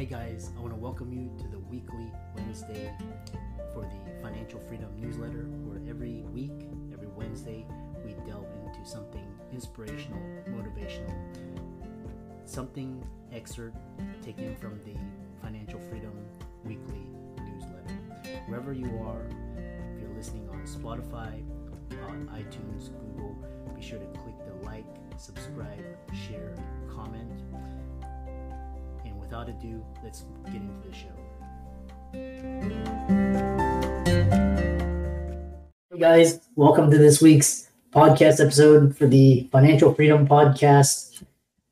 guys, I want to welcome you to the weekly Wednesday for the Financial Freedom newsletter, where every week, every Wednesday, we delve into something inspirational, motivational, something excerpt taken from the Financial Freedom weekly newsletter. Wherever you are, if you're listening on Spotify, on iTunes, Google, be sure to click the like, subscribe, share, comment. And without ado, let's get into the show. Hey guys, welcome to this week's podcast episode for the Financial Freedom Podcast.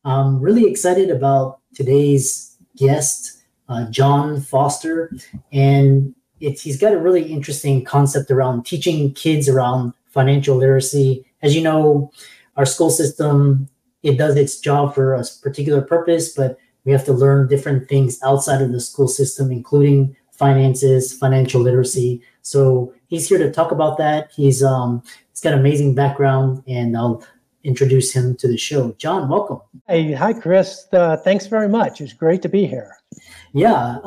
I'm really excited about today's guest, John Foster, and he's got a really interesting concept around teaching kids around financial literacy. As you know, our school system, it does its job for a particular purpose, but we have to learn different things outside of the school system, including finances, financial literacy. So he's here to talk about that. He's got an amazing background, and I'll introduce him to the show. John, welcome. Hey, hi, Chris. Thanks very much. It's great to be here. Yeah,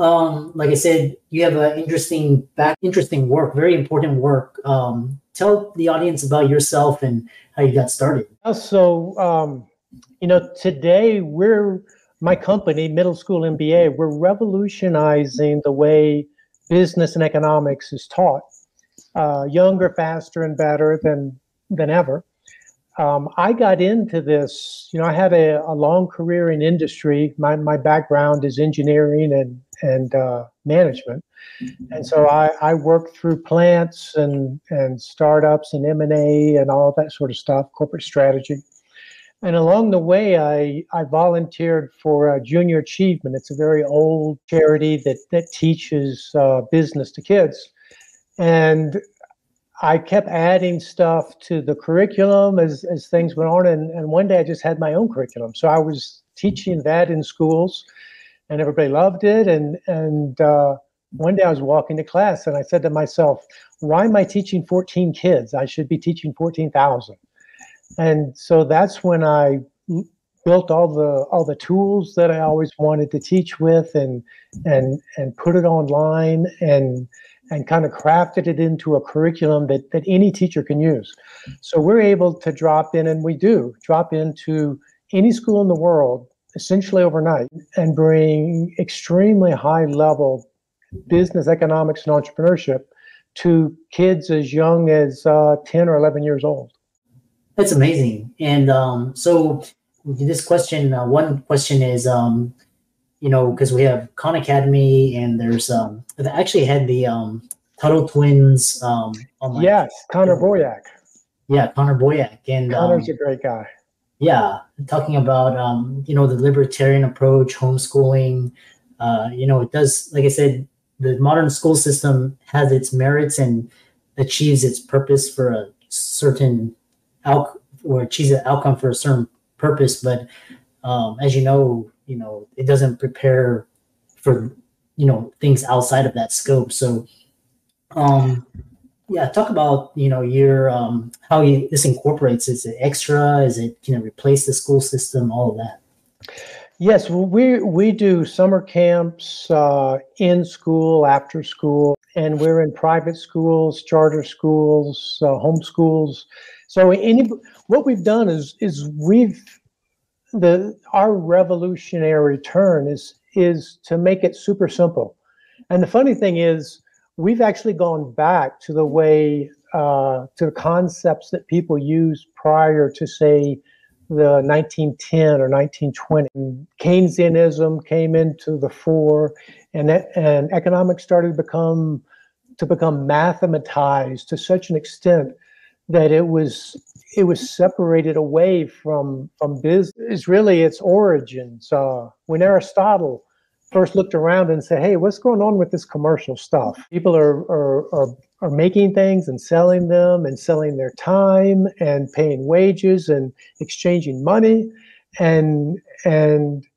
like I said, you have an interesting work, very important work. Tell the audience about yourself and how you got started. So, today my company, Middle School MBA, we're revolutionizing the way business and economics is taught, younger, faster, and better than ever. I got into this, I had a long career in industry. My background is engineering and management. And so I worked through plants and startups and M&A and all that sort of stuff, corporate strategy. And along the way, I volunteered for Junior Achievement. It's a very old charity that teaches business to kids. And I kept adding stuff to the curriculum as things went on. And one day I just had my own curriculum. So I was teaching that in schools, and everybody loved it. And one day I was walking to class, and I said to myself, why am I teaching 14 kids? I should be teaching 14,000. And so that's when I built all the tools that I always wanted to teach with, and put it online and kind of crafted it into a curriculum that any teacher can use. So we're able to drop in, and we do drop into any school in the world essentially overnight and bring extremely high level business, economics, and entrepreneurship to kids as young as 10 or 11 years old. That's amazing. And so this question, one question is, because we have Khan Academy, and there's I actually had the Tuttle twins. Yes, Connor Boyack. Yeah, Connor Boyack, and Connor's a great guy. Yeah, talking about the libertarian approach, homeschooling. It does, like I said, the modern school system has its merits and achieves its purpose for a certain achieves an outcome for a certain purpose, but as you know, it doesn't prepare for things outside of that scope. So talk about your how this incorporates. Is it extra? Can it replace the school system? All of that. Yes, well, we do summer camps in school, after school, and we're in private schools, charter schools, home schools. So what we've done is our revolutionary turn is to make it super simple. And the funny thing is, we've actually gone back to the way to the concepts that people used prior to, say, the 1910 or 1920. Keynesianism came into the fore, and economics started to become mathematized to such an extent that it was separated away from business. It's really its origins. When Aristotle first looked around and said, "Hey, what's going on with this commercial stuff? People are making things and selling them, and selling their time and paying wages and exchanging money and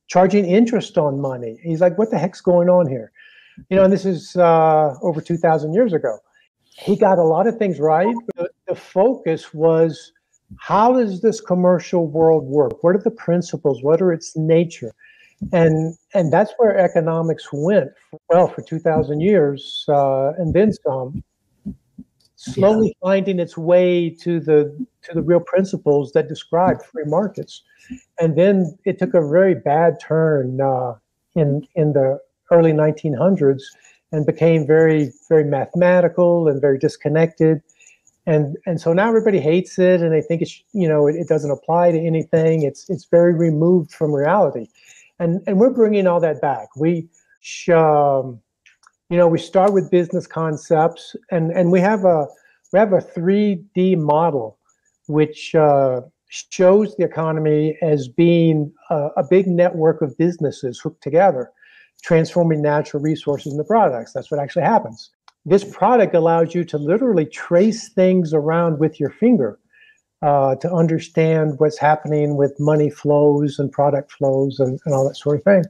charging interest on money." He's like, "What the heck's going on here?" And this is over 2,000 years ago. He got a lot of things right, but the focus was, how does this commercial world work? What are the principles? What are its nature? And that's where economics went, well, for 2,000 years, and then some, slowly finding its way to the real principles that describe free markets. And then it took a very bad turn in the early 1900s and became very, very mathematical and very disconnected. And so now everybody hates it, and they think it doesn't apply to anything. It's very removed from reality, and we're bringing all that back. We start with business concepts, and we have a 3D model, which shows the economy as being a big network of businesses hooked together, transforming natural resources into products. That's what actually happens. This product allows you to literally trace things around with your finger to understand what's happening with money flows and product flows and all that sort of thing.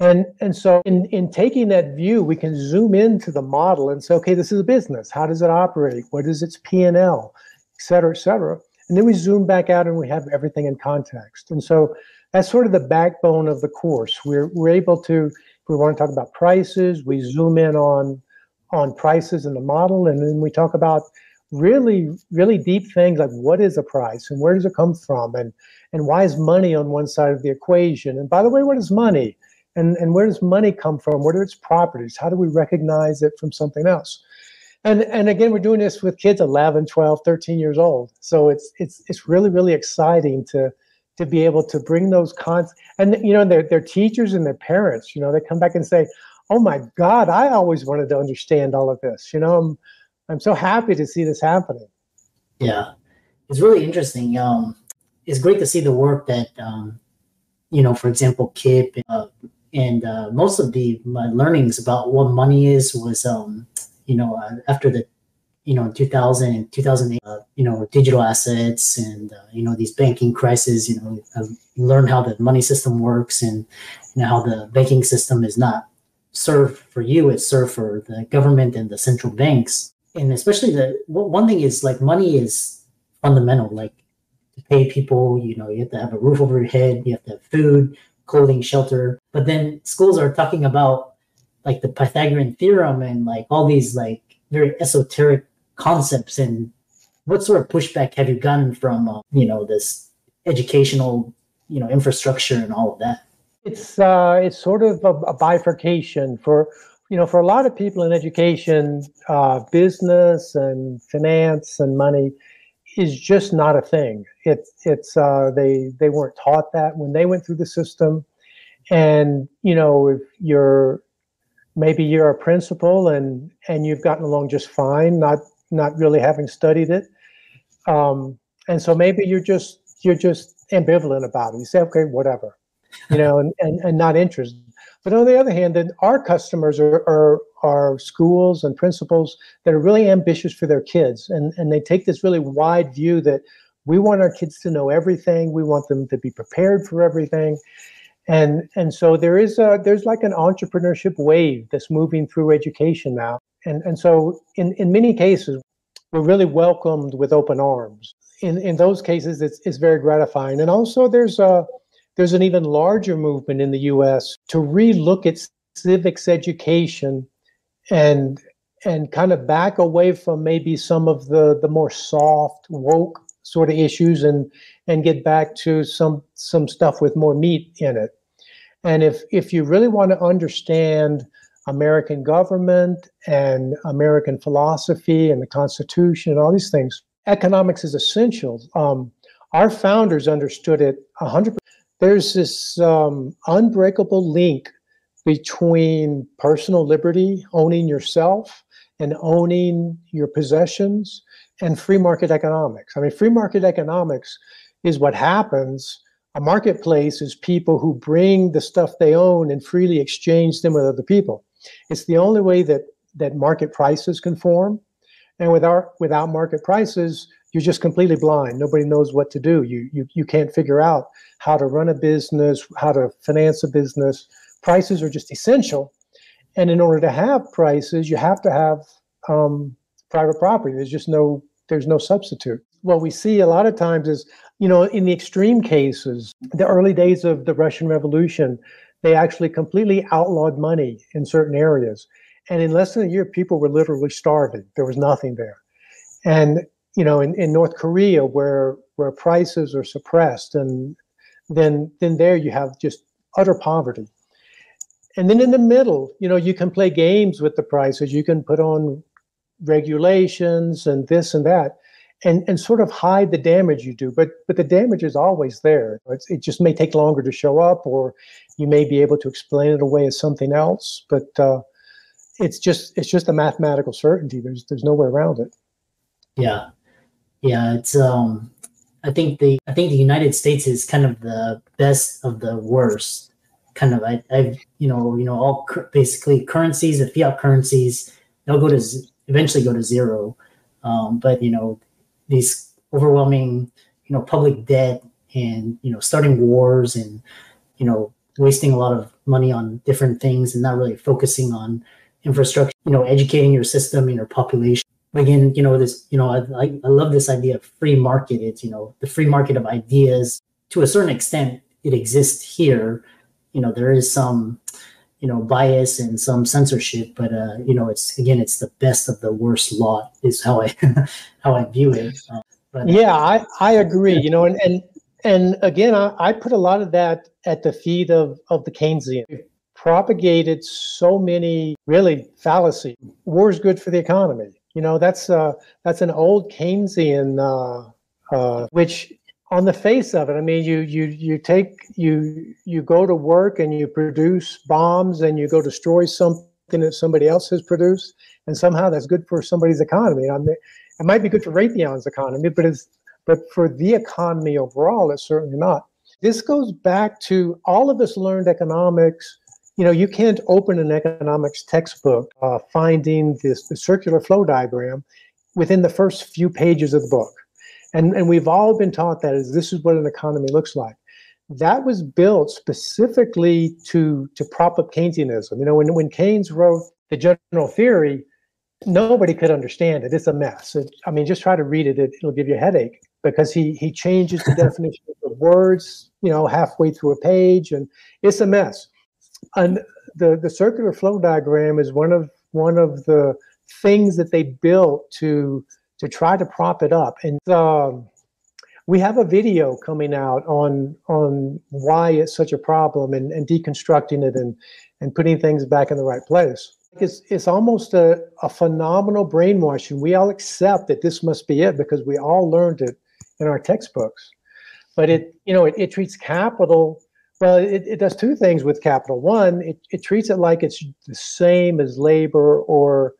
And so in taking that view, we can zoom into the model and say, okay, this is a business. How does it operate? What is its P&L, et cetera, et cetera. And then we zoom back out and we have everything in context. And so that's sort of the backbone of the course. We're able to, if we want to talk about prices, we zoom in on prices in the model, and then we talk about really, really deep things like what is a price and where does it come from, and why is money on one side of the equation? And by the way, what is money? And where does money come from? What are its properties? How do we recognize it from something else? And again, we're doing this with kids 11, 12, 13 years old. So it's really, really exciting to be able to bring those concepts. And their teachers and their parents, they come back and say, oh my God, I always wanted to understand all of this. I'm so happy to see this happening. Yeah, it's really interesting. It's great to see the work that, for example, Kip and most of my learnings about what money is was, after the, 2000 and 2008, digital assets and, these banking crises, learn how the money system works and how the banking system is not served for you, it's served for the government and the central banks. And especially one thing is like money is fundamental, like to pay people, you have to have a roof over your head, you have to have food, clothing, shelter. But then schools are talking about like the Pythagorean theorem and like all these like very esoteric concepts. And what sort of pushback have you gotten from, this educational, infrastructure and all of that? It's sort of a bifurcation for a lot of people in education, business and finance and money is just not a thing. They weren't taught that when they went through the system. And, if maybe you're a principal and you've gotten along just fine, not really having studied it. And so maybe you're just ambivalent about it. You say, okay, whatever. and not interested. But on the other hand, then our customers are schools and principals that are really ambitious for their kids. And they take this really wide view that we want our kids to know everything. We want them to be prepared for everything. And so there's like an entrepreneurship wave that's moving through education now. And so in many cases, we're really welcomed with open arms. In those cases, it's very gratifying. And also there's an even larger movement in the U.S. to relook at civics education and kind of back away from maybe some of the more soft, woke sort of issues and get back to some stuff with more meat in it. And if you really want to understand American government and American philosophy and the Constitution and all these things, economics is essential. Our founders understood it 100%. There's this unbreakable link between personal liberty, owning yourself, and owning your possessions, and free market economics. I mean, free market economics is what happens. A marketplace is people who bring the stuff they own and freely exchange them with other people. It's the only way that market prices can form. And without market prices, you're just completely blind. Nobody knows what to do. You can't figure out how to run a business, how to finance a business. Prices are just essential. And in order to have prices, you have to have private property. There's no substitute. what we see a lot of times is, in the extreme cases, the early days of the Russian Revolution, they actually completely outlawed money in certain areas. And in less than a year, people were literally starving. There was nothing there. And, in North Korea, where prices are suppressed, and then there you have just utter poverty. And then in the middle, you can play games with the prices. You can put on regulations and this and that, and sort of hide the damage you do. But the damage is always there. It just may take longer to show up, or you may be able to explain it away as something else. But it's just a mathematical certainty. There's no way around it. Yeah. It's I think the United States is kind of the best of the worst. Kind of, I've all basically currencies, the fiat currencies, they'll eventually go to zero. But these overwhelming, public debt, and starting wars, and wasting a lot of money on different things and not really focusing on infrastructure, educating your system and your population. Again, this, I love this idea of free market. It's, the free market of ideas. To a certain extent, it exists here. There is some, bias and some censorship, but it's the best of the worst lot is how I how I view it. I agree. And again, I put a lot of that at the feet of the Keynesian. We've propagated so many really fallacies. War is good for the economy. That's an old Keynesian, which on the face of it, I mean, you go to work and you produce bombs and you go destroy something that somebody else has produced, and somehow that's good for somebody's economy. I mean, it might be good for Raytheon's economy, but for the economy overall, it's certainly not. This goes back to all of us learned economics. You can't open an economics textbook finding the circular flow diagram within the first few pages of the book. And we've all been taught that this is what an economy looks like. That was built specifically to prop up Keynesianism. When Keynes wrote the general theory, nobody could understand it. It's a mess. Just try to read it. It'll give you a headache, because he changes the definition of words, halfway through a page, and it's a mess. And the circular flow diagram is one of the things that they built to try to prop it up. And we have a video coming out on why it's such a problem, and deconstructing it and putting things back in the right place. It's almost a phenomenal brainwashing. We all accept that this must be it because we all learned it in our textbooks. But it treats capital. Well, it does two things with capital. One, it treats it like it's the same as labor or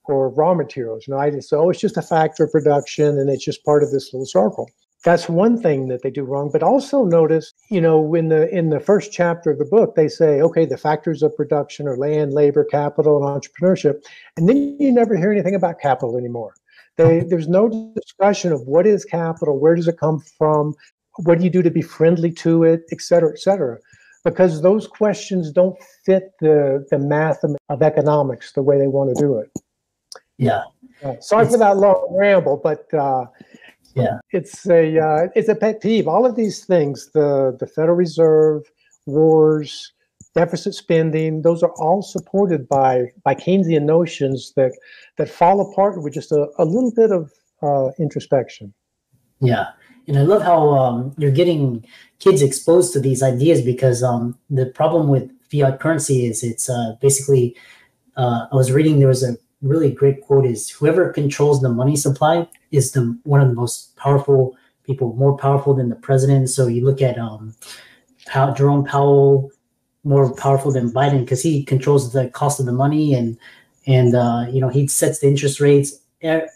raw materials. It's just a factor of production, and it's just part of this little circle. That's one thing that they do wrong. But also notice, in the first chapter of the book, they say, okay, the factors of production are land, labor, capital, and entrepreneurship. And then you never hear anything about capital anymore. There's no discussion of what is capital, where does it come from, what do you do to be friendly to it, et cetera, because those questions don't fit the math of economics the way they want to do it. Yeah. Sorry for that long ramble, but it's a pet peeve. All of these things, the Federal Reserve, wars, deficit spending, those are all supported by Keynesian notions that fall apart with just a little bit of introspection. Yeah. And I love how you're getting kids exposed to these ideas, because the problem with fiat currency is it's basically, I was reading, there was a really great quote, is whoever controls the money supply is one of the most powerful people, more powerful than the president. So you look at Jerome Powell, more powerful than Biden, because he controls the cost of the money, and he sets the interest rates.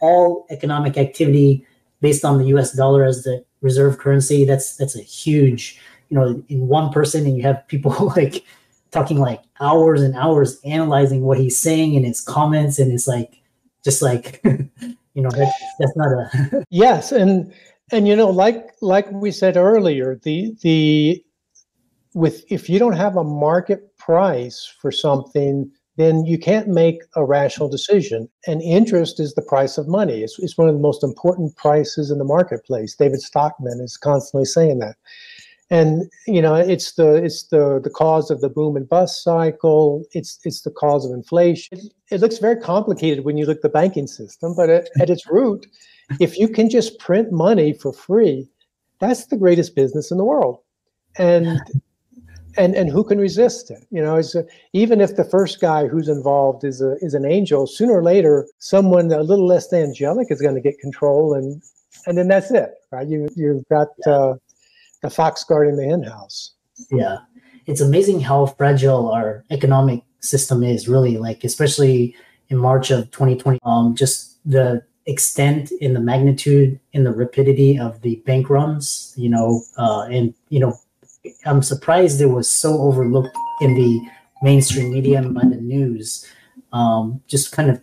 All economic activity based on the U.S. dollar as the reserve currency. That's a huge, in one person, and you have people like talking like hours and hours analyzing what he's saying in his comments, and it's that's not a yes, and like we said earlier, if you don't have a market price for something, then you can't make a rational decision. And interest is the price of money. It's one of the most important prices in the marketplace. David Stockman is constantly saying that. And it's the cause of the boom and bust cycle. It's the cause of inflation. It looks very complicated when you look at the banking system, but at its root, if you can just print money for free, that's the greatest business in the world. And who can resist it? Even if the first guy who's involved is an angel, sooner or later, someone a little less angelic is going to get control, and then that's it, right? You've got the fox guarding the hen house. Yeah, it's amazing how fragile our economic system is, really, like, especially in March of 2020, just the extent in the magnitude and the rapidity of the bank runs, I'm surprised it was so overlooked in the mainstream media and by the news, just kind of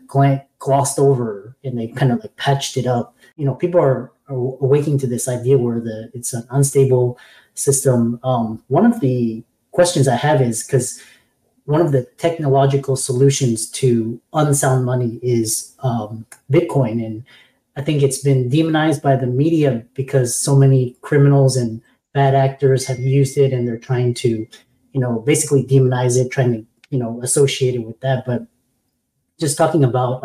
glossed over, and they kind of like patched it up. People are awaking to this idea where it's an unstable system. One of the questions I have is, because one of the technological solutions to unsound money is Bitcoin, and I think it's been demonized by the media because so many criminals and bad actors have used it, and they're trying to, basically demonize it, trying to, associate it with that. But just talking about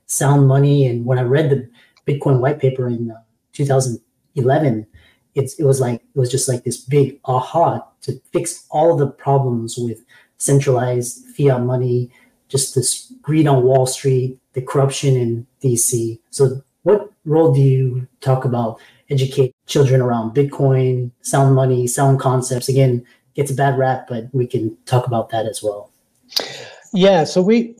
sound money, and when I read the Bitcoin white paper in 2011, it was just like this big aha to fix all the problems with centralized fiat money, just this greed on Wall Street, the corruption in DC. So what role do you talk about educate children around Bitcoin, sound money, sound concepts? Again, gets a bad rap, but we can talk about that as well. Yeah, so we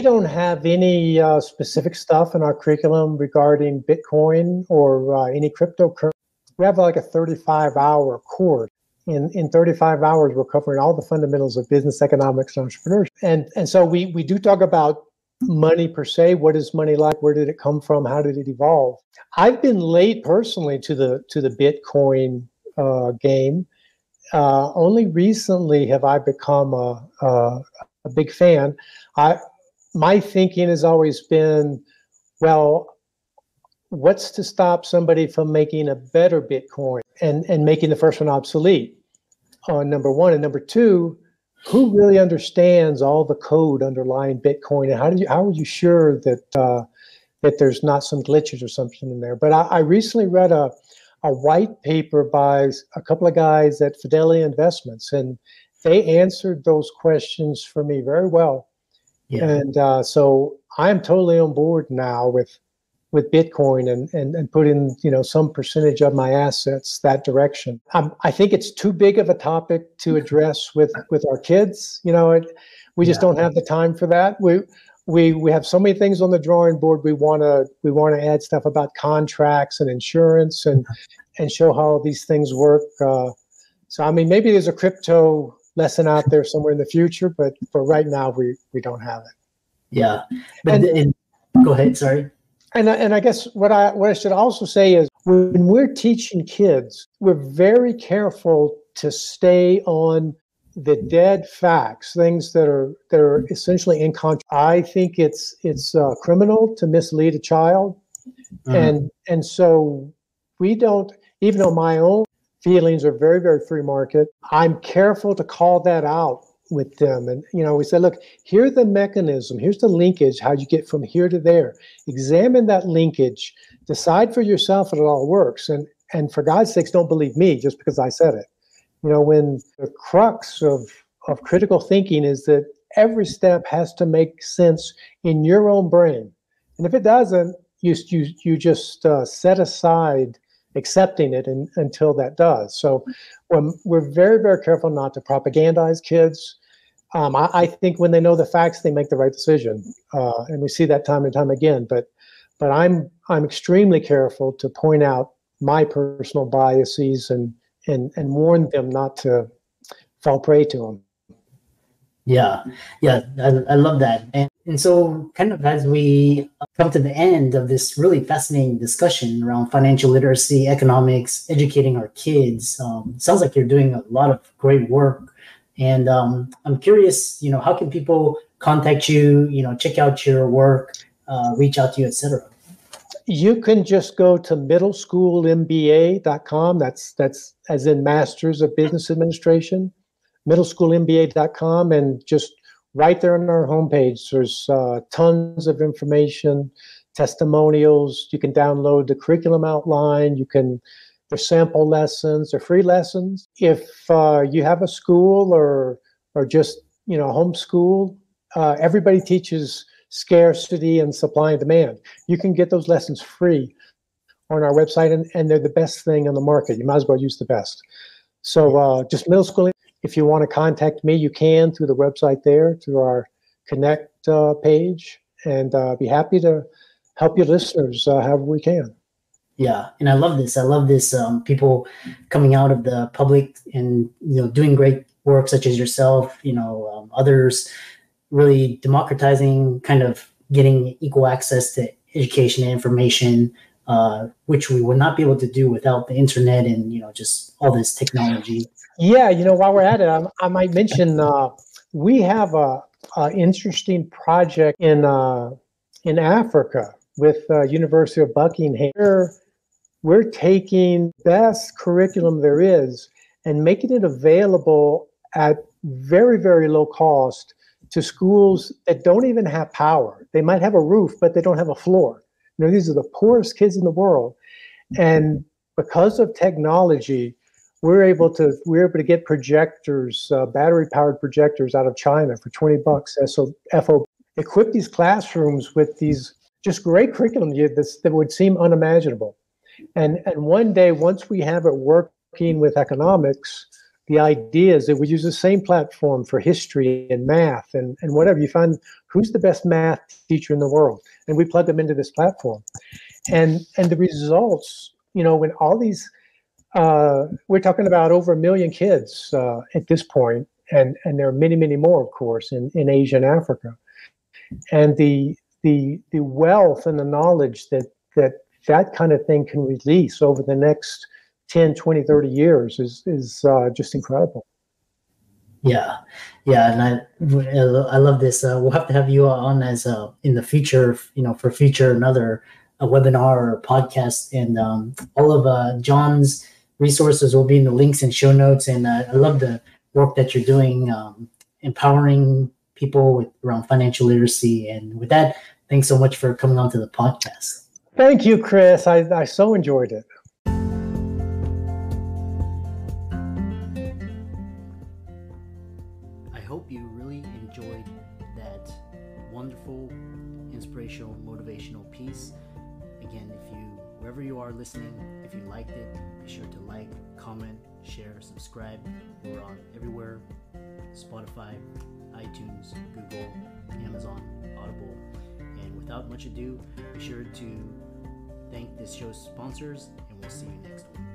don't have any specific stuff in our curriculum regarding Bitcoin or any cryptocurrency. We have like a 35-hour course. In 35 hours, we're covering all the fundamentals of business economics and entrepreneurship. And so we do talk about money per se. What is money like? Where did it come from? How did it evolve? I've been late personally to the Bitcoin game. Only recently have I become a big fan. My thinking has always been, well, what's to stop somebody from making a better Bitcoin and making the first one obsolete? Number one. And number two, who really understands all the code underlying Bitcoin, and how are you sure that there's not some glitches or something in there? But I recently read a white paper by a couple of guys at Fidelity Investments, and they answered those questions for me very well. Yeah. And so I'm totally on board now with Bitcoin and put in some percentage of my assets that direction. I think it's too big of a topic to address with our kids. We just don't have the time for that. We have so many things on the drawing board. We want to add stuff about contracts and insurance and show how these things work. So I mean, maybe there's a crypto lesson out there somewhere in the future, but for right now we don't have it. Yeah, but go ahead. Sorry. And I guess what I should also say is, when we're teaching kids, we're very careful to stay on the dead facts, things that are essentially incontrovertible. I think it's criminal to mislead a child, and so we don't. Even though my own feelings are very, very free market, I'm careful to call that out with them. And, we say, look, here's the mechanism, here's the linkage, how you get from here to there. Examine that linkage, decide for yourself if it all works. And for God's sakes, don't believe me just because I said it. When the crux of critical thinking is that every step has to make sense in your own brain. And if it doesn't, you just set aside accepting it until that does. So we're very, very careful not to propagandize kids. I think when they know the facts, they make the right decision, and we see that time and time again. But I'm extremely careful to point out my personal biases and warn them not to fall prey to them. Yeah, I love that. And so kind of as we come to the end of this really fascinating discussion around financial literacy, economics, educating our kids, sounds like you're doing a lot of great work. And I'm curious, how can people contact you, check out your work, reach out to you, etc.? You can just go to middleschoolmba.com. That's as in Masters of Business Administration, middleschoolmba.com, and just right there on our homepage, there's tons of information, testimonials. You can download the curriculum outline. There's sample lessons, or free lessons. If you have a school or just homeschool, everybody teaches scarcity and supply and demand. You can get those lessons free on our website, and they're the best thing on the market. You might as well use the best. So just middle school. If you want to contact me, you can through the website there, through our Connect page, and be happy to help your listeners however we can. Yeah, and I love this. People coming out of the public and doing great work, such as yourself. Others really democratizing, kind of getting equal access to education and information, which we would not be able to do without the internet and just all this technology. Yeah, while we're at it, I might mention we have a interesting project in Africa with University of Buckingham. We're taking best curriculum there is and making it available at very, very low cost to schools that don't even have power. They might have a roof, but they don't have a floor. These are the poorest kids in the world. And because of technology, we're able to get projectors, battery-powered projectors out of China for $20. FO equip these classrooms with these just great curriculum that would seem unimaginable. And one day, once we have it working with economics, the idea is that we use the same platform for history and math and whatever. You find who's the best math teacher in the world, and we plug them into this platform. And the results, when all these, we're talking about over 1 million kids at this point, and there are many, many more, of course, in Asia and Africa. And the wealth and the knowledge that kind of thing can release over the next 10, 20, 30 years is just incredible. Yeah. And I love this. We'll have to have you on as in the future, for another webinar or podcast, and all of John's resources will be in the links and show notes. And I love the work that you're doing, empowering people around financial literacy. And with that, thanks so much for coming on to the podcast. Thank you, Chris. I so enjoyed it. I hope you really enjoyed that wonderful, inspirational, motivational piece. Again, wherever you are listening, if you liked it, be sure to like, comment, share, subscribe. We're on everywhere: Spotify, iTunes, Google, Amazon, Audible. And without much ado, be sure to thank this show's sponsors, and we'll see you next week.